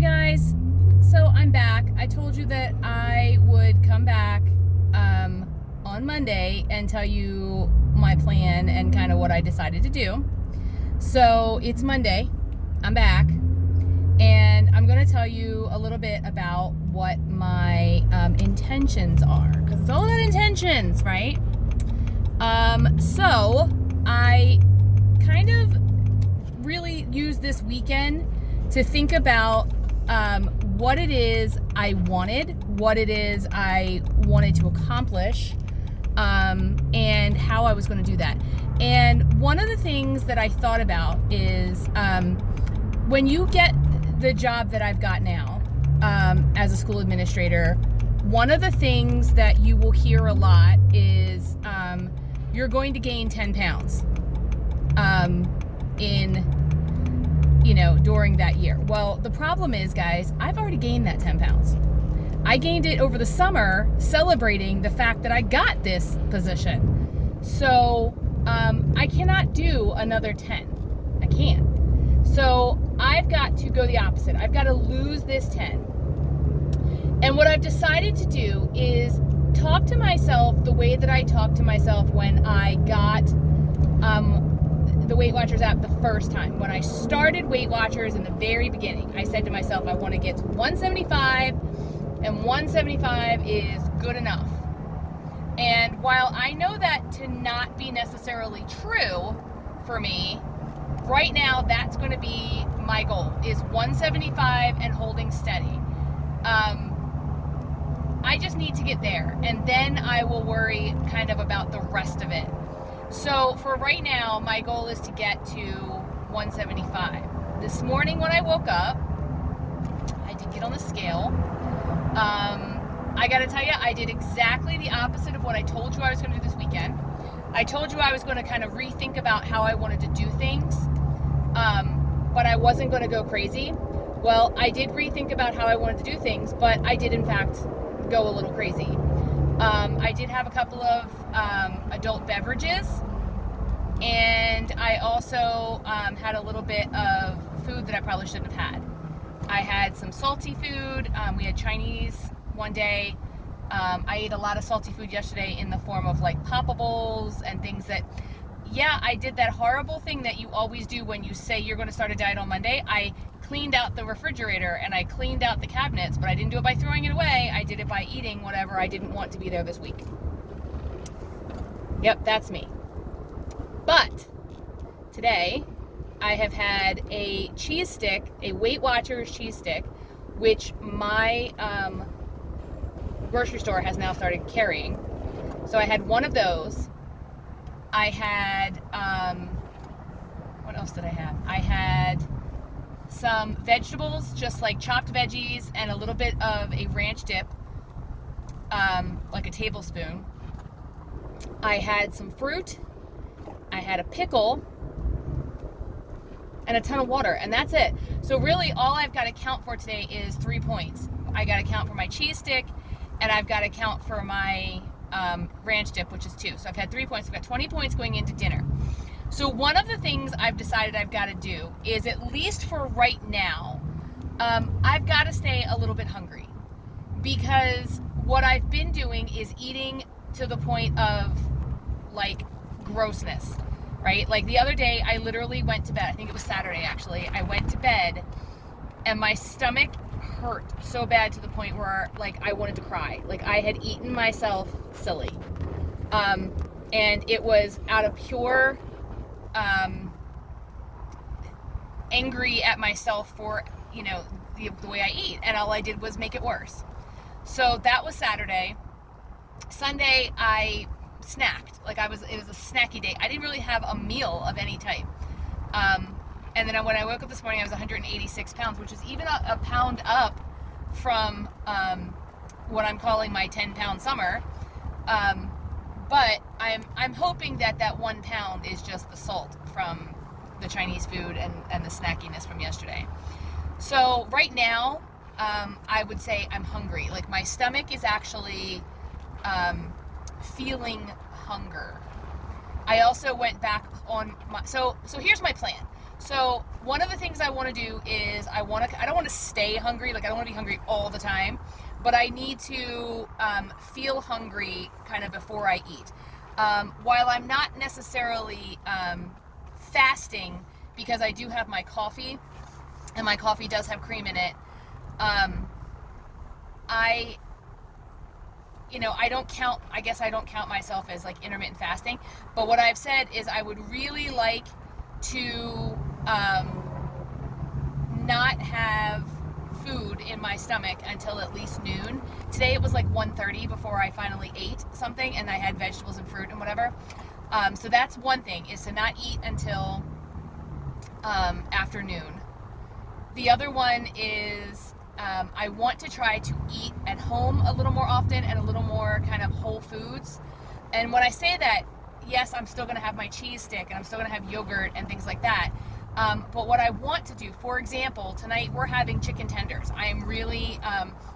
guys, so I'm back. I told you that I would come back on Monday and tell you my plan and kind of what I decided to do. So it's Monday, I'm back, and I'm going to tell you a little bit about what my intentions are, because it's all about intentions, right? So I kind of really used this weekend to think about what it is I wanted, what it is I wanted to accomplish, and how I was going to do that. And one of the things that I thought about is when you get the job that I've got now as a school administrator, one of the things that you will hear a lot is you're going to gain 10 pounds during that year. Well, the problem is, guys, I've already gained that 10 pounds. I gained it over the summer celebrating the fact that I got this position. So I cannot do another 10. I can't. So I've got to go the opposite. I've got to lose this 10. And what I've decided to do is talk to myself the way that I talked to myself when I got the Weight Watchers app the first time. When I started Weight Watchers in the very beginning, I said to myself, I want to get to 175, and 175 is good enough. And while I know that to not be necessarily true for me, right now that's going to be my goal, is 175 and holding steady. I just need to get there, and then I will worry kind of about the rest of it. So for right now, my goal is to get to 175. This morning when I woke up, I did get on the scale. I gotta tell you, I did exactly the opposite of what I told you I was gonna do this weekend. I told you I was gonna kind of rethink about how I wanted to do things, but I wasn't gonna go crazy. Well, I did rethink about how I wanted to do things, but I did in fact go a little crazy. I did have a couple of adult beverages, and I also had a little bit of food that I probably shouldn't have had. I had some salty food. We had Chinese one day. I ate a lot of salty food yesterday in the form of like poppables and things that, yeah, I did that horrible thing that you always do when you say you're going to start a diet on Monday. I cleaned out the refrigerator and I cleaned out the cabinets, but I didn't do it by throwing it away. I did it by eating whatever I didn't want to be there this week. Yep, that's me. But today I have had a cheese stick, a Weight Watchers cheese stick, which my grocery store has now started carrying. So I had one of those. I had, what else did I have? I had some vegetables, just like chopped veggies, and a little bit of a ranch dip, like a tablespoon. I had some fruit. I had a pickle and a ton of water, and that's it. So really all I've got to count for today is 3 points. I got to count for my cheese stick, and I've got to count for my ranch dip, which is 2. So I've had 3 points. I've got 20 points going into dinner. So one of the things I've decided I've got to do is, at least for right now, I've got to stay a little bit hungry, because what I've been doing is eating to the point of like grossness, right? Like the other day I literally went to bed. I think it was Saturday actually. I went to bed and my stomach hurt so bad to the point where like I wanted to cry. Like I had eaten myself silly. And it was out of pure angry at myself for, the way I eat, and all I did was make it worse. So that was Saturday. Sunday I snacked. It was a snacky day. I didn't really have a meal of any type. And then when I woke up this morning, I was 186 pounds, which is even a pound up from what I'm calling my 10-pound summer. But I'm hoping that 1 pound is just the salt from the Chinese food and the snackiness from yesterday. So right now, I would say I'm hungry. Like my stomach is actually feeling hunger. I also went back on my, so here's my plan. So one of the things I want to do is I don't want to stay hungry. Like, I don't want to be hungry all the time, but I need to feel hungry kind of before I eat. While I'm not necessarily fasting, because I do have my coffee, and my coffee does have cream in it, I don't count myself as like intermittent fasting, but what I've said is I would really like to not have food in my stomach until at least noon. Today it was like 1:30 before I finally ate something, and I had vegetables and fruit and whatever. So that's one thing, is to not eat until afternoon. The other one is I want to try to eat at home a little more often and a little more kind of whole foods. And when I say that, yes, I'm still going to have my cheese stick and I'm still going to have yogurt and things like that. But what I want to do, for example, tonight we're having chicken tenders. I am really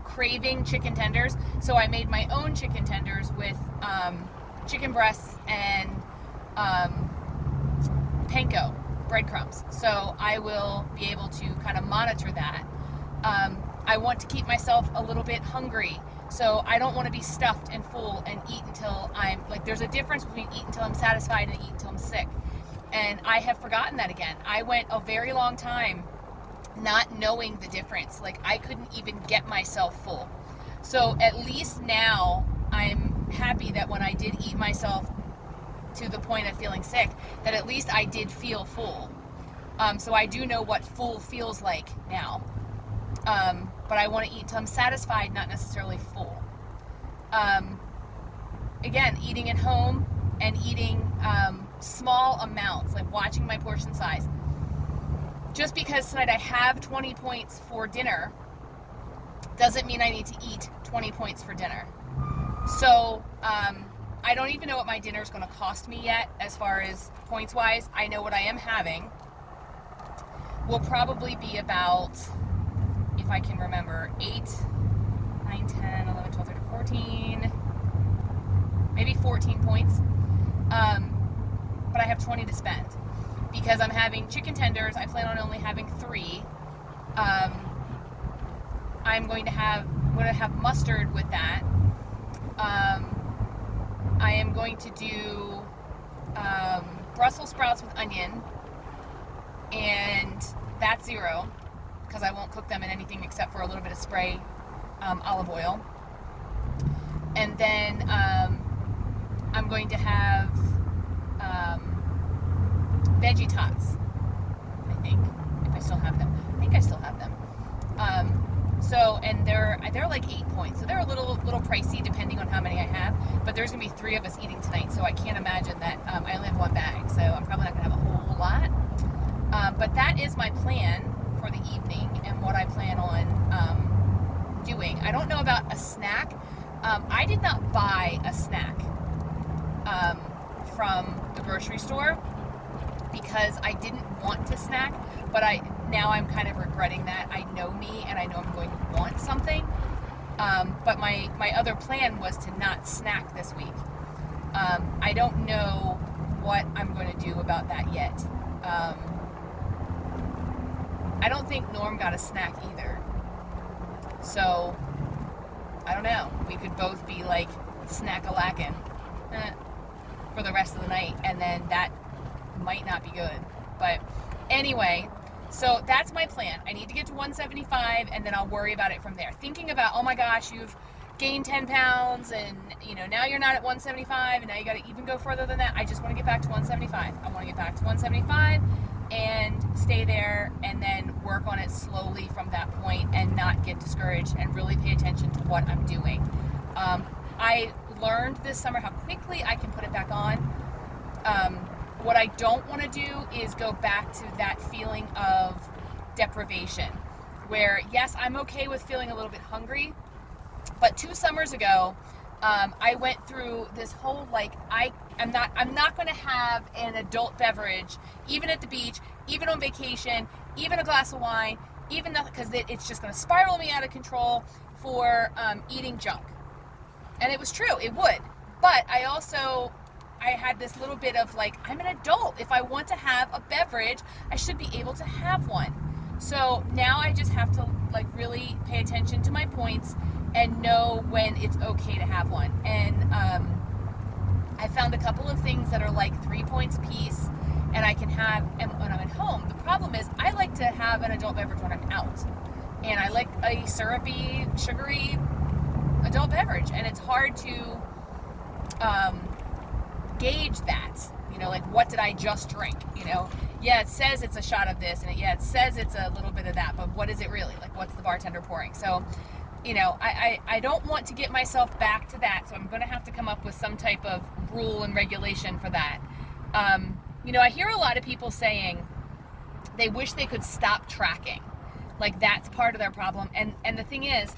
craving chicken tenders, so I made my own chicken tenders with chicken breasts and panko breadcrumbs. So I will be able to kind of monitor that. I want to keep myself a little bit hungry, so I don't want to be stuffed and full and eat until I'm like, there's a difference between eat until I'm satisfied and eat until I'm sick. And I have forgotten that again. I went a very long time not knowing the difference. Like, I couldn't even get myself full. So at least now I'm happy that when I did eat myself to the point of feeling sick, that at least I did feel full. So I do know what full feels like now. But I want to eat until I'm satisfied, not necessarily full. Again, eating at home and eating small amounts, like watching my portion size. Just because tonight I have 20 points for dinner doesn't mean I need to eat 20 points for dinner. So I don't even know what my dinner is going to cost me yet as far as points wise. I know what I am having will probably be about, if I can remember, 8, 9, 10, 11, 12, 13, 14, maybe 14 points. But I have 20 to spend because I'm having chicken tenders. I plan on only having 3. I'm going to have mustard with that. I am going to do Brussels sprouts with onion, and that's 0 because I won't cook them in anything except for a little bit of spray olive oil. And then I'm going to have veggie tots, I think, if I still have them. I think I still have them. And they're like 8 points, so they're a little pricey depending on how many I have. But there's gonna be 3 of us eating tonight, so I can't imagine that. I only have 1 bag, so I'm probably not gonna have a whole lot. But that is my plan for the evening and what I plan on doing. I don't know about a snack. I did not buy a snack from the grocery store because I didn't want to snack, but now I'm kind of regretting that. I know me and I know I'm going to want something. But my other plan was to not snack this week. I don't know what I'm going to do about that yet. I don't think Norm got a snack either. So, I don't know. We could both be like snack-a-lackin' for the rest of the night, and then that might not be good. But anyway, so that's my plan. I need to get to 175, and then I'll worry about it from there. Thinking about, oh my gosh, you've gained 10 pounds, and now you're not at 175, and now you got to even go further than that. I just want to get back to 175. I want to get back to 175 and stay there, and then work on it slowly from that point and not get discouraged and really pay attention to what I'm doing. I learned this summer how quickly I can put it back on. What I don't want to do is go back to that feeling of deprivation where, yes, I'm okay with feeling a little bit hungry, but 2 summers ago, I went through this whole, I'm not going to have an adult beverage, even at the beach, even on vacation, even a glass of wine, even because it's just going to spiral me out of control for eating junk. And it was true, it would. But I I had this little bit of like, I'm an adult. If I want to have a beverage, I should be able to have one. So now I just have to like really pay attention to my points and know when it's okay to have one. And I found a couple of things that are like 3 points piece, and I can have when I'm at home. The problem is I like to have an adult beverage when I'm out, and I like a syrupy, sugary adult beverage, and it's hard to gauge that, you know, like what did I just drink, you know? Yeah, it says it's a shot of this, and it says it's a little bit of that, but what is it really? Like, what's the bartender pouring? So, you know, I don't want to get myself back to that, so I'm going to have to come up with some type of rule and regulation for that. You know, I hear a lot of people saying they wish they could stop tracking. Like, that's part of their problem. And the thing is,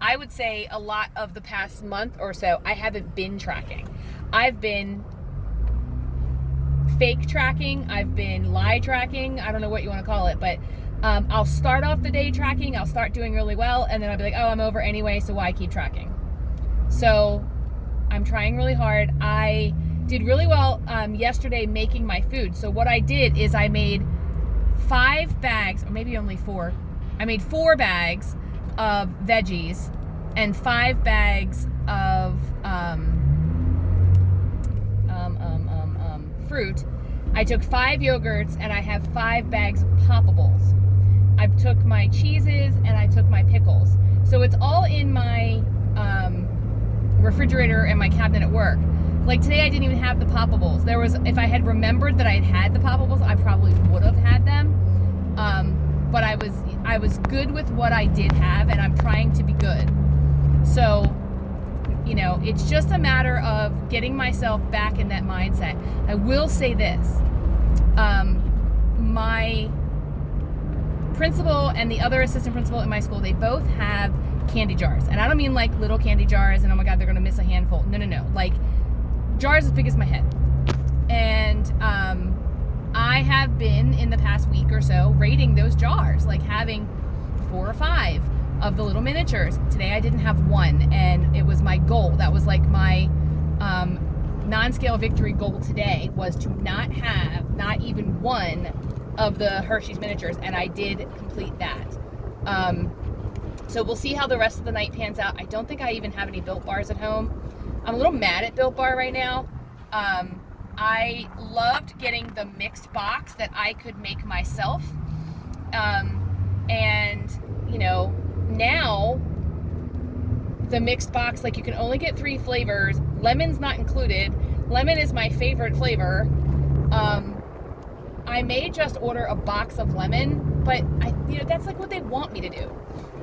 I would say a lot of the past month or so, I haven't been tracking. I've been fake tracking. I've been lie tracking. I don't know what you want to call it, but I'll start off the day tracking. I'll start doing really well, and then I'll be like, oh, I'm over anyway, so why keep tracking? So I'm trying really hard. I did really well yesterday making my food. So what I did is I made 5 bags, or maybe only 4. I made 4 bags of veggies and 5 bags of fruit. I took 5 yogurts, and I have 5 bags of poppables. I took my cheeses, and I took my pickles. So it's all in my refrigerator and my cabinet at work. Like today I didn't even have the poppables. If I had remembered that I had the poppables, I probably would have had them. But I was good with what I did have, and I'm trying to be good. So, you know, it's just a matter of getting myself back in that mindset. I will say this. My principal and the other assistant principal in my school, they both have candy jars. And I don't mean like little candy jars and oh my God, they're going to miss a handful. No. Like jars as big as my head. And I have been in the past week or so rating those jars, like having 4 or 5 of the little miniatures. Today I didn't have one, and it was my goal. That was like my non-scale victory goal today, was to not have not even one of the Hershey's miniatures, and I did complete that. So we'll see how the rest of the night pans out. I don't think I even have any Built Bars at home. I'm a little mad at Built Bar right now. I loved getting the mixed box that I could make myself. And, you know, now the mixed box, like you can only get 3 flavors. Lemon's not included. Lemon is my favorite flavor. I may just order a box of lemon, but you know, that's like what they want me to do.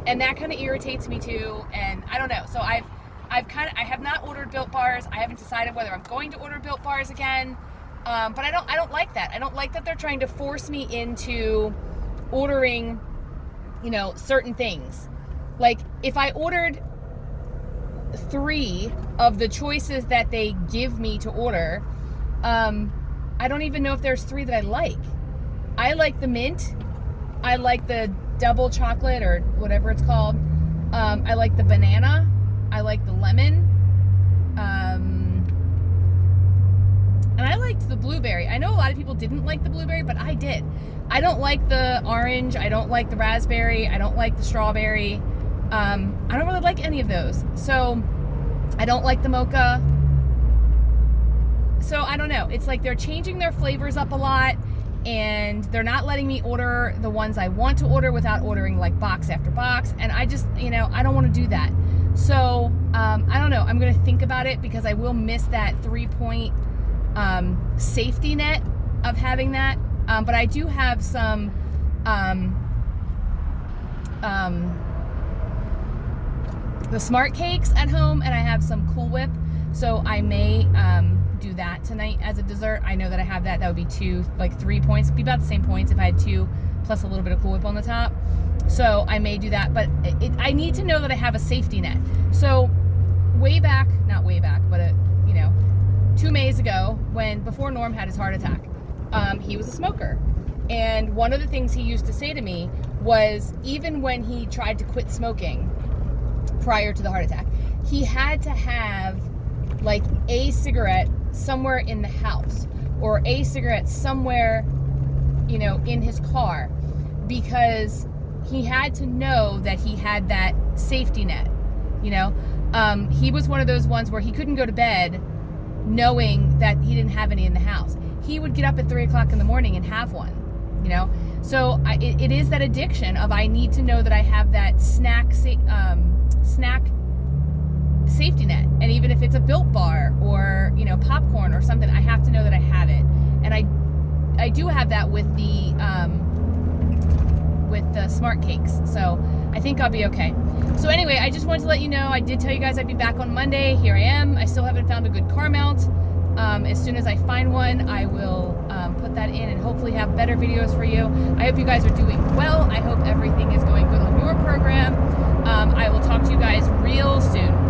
And that kind of irritates me too. And I don't know. So I have not ordered Built Bars. I haven't decided whether I'm going to order Built Bars again. But I don't like that. I don't like that they're trying to force me into ordering, you know, certain things. Like if I ordered 3 of the choices that they give me to order, I don't even know if there's 3 that I like. I like the mint. I like the double chocolate or whatever it's called. I like the banana. I like the lemon. And I liked the blueberry. I know a lot of people didn't like the blueberry, but I did. I don't like the orange. I don't like the raspberry. I don't like the strawberry. I don't really like any of those. So I don't like the mocha. So I don't know. It's like they're changing their flavors up a lot, and they're not letting me order the ones I want to order without ordering like box after box. And I just, you know, I don't want to do that. So I don't know. I'm going to think about it, because I will miss that 3-point safety net of having that. But I do have some the Smart Cakes at home, and I have some Cool Whip. So I may do that tonight as a dessert. I know that I have that. That would be 3 points. It'd be about the same points if I had 2 plus a little bit of Cool Whip on the top. So I may do that, but I need to know that I have a safety net. So not way back, but 2 Mays ago, before Norm had his heart attack, he was a smoker. And one of the things he used to say to me was, even when he tried to quit smoking prior to the heart attack, he had to have like a cigarette somewhere in the house, or a cigarette somewhere, you know, in his car, because he had to know that he had that safety net, you know. He was one of those ones where he couldn't go to bed knowing that he didn't have any in the house. He would get up at 3 o'clock in the morning and have one, you know. So it is that addiction of, I need to know that I have that snack safety net. And even if it's a Built Bar or, you know, popcorn or something, I have to know that I have it. And I do have that with the Smart Cakes. So I think I'll be okay. So anyway, I just wanted to let you know, I did tell you guys I'd be back on Monday. Here I am. I still haven't found a good car mount. As soon as I find one, I will put that in and hopefully have better videos for you. I hope you guys are doing well. I hope everything is going good on your program. I will talk to you guys real soon.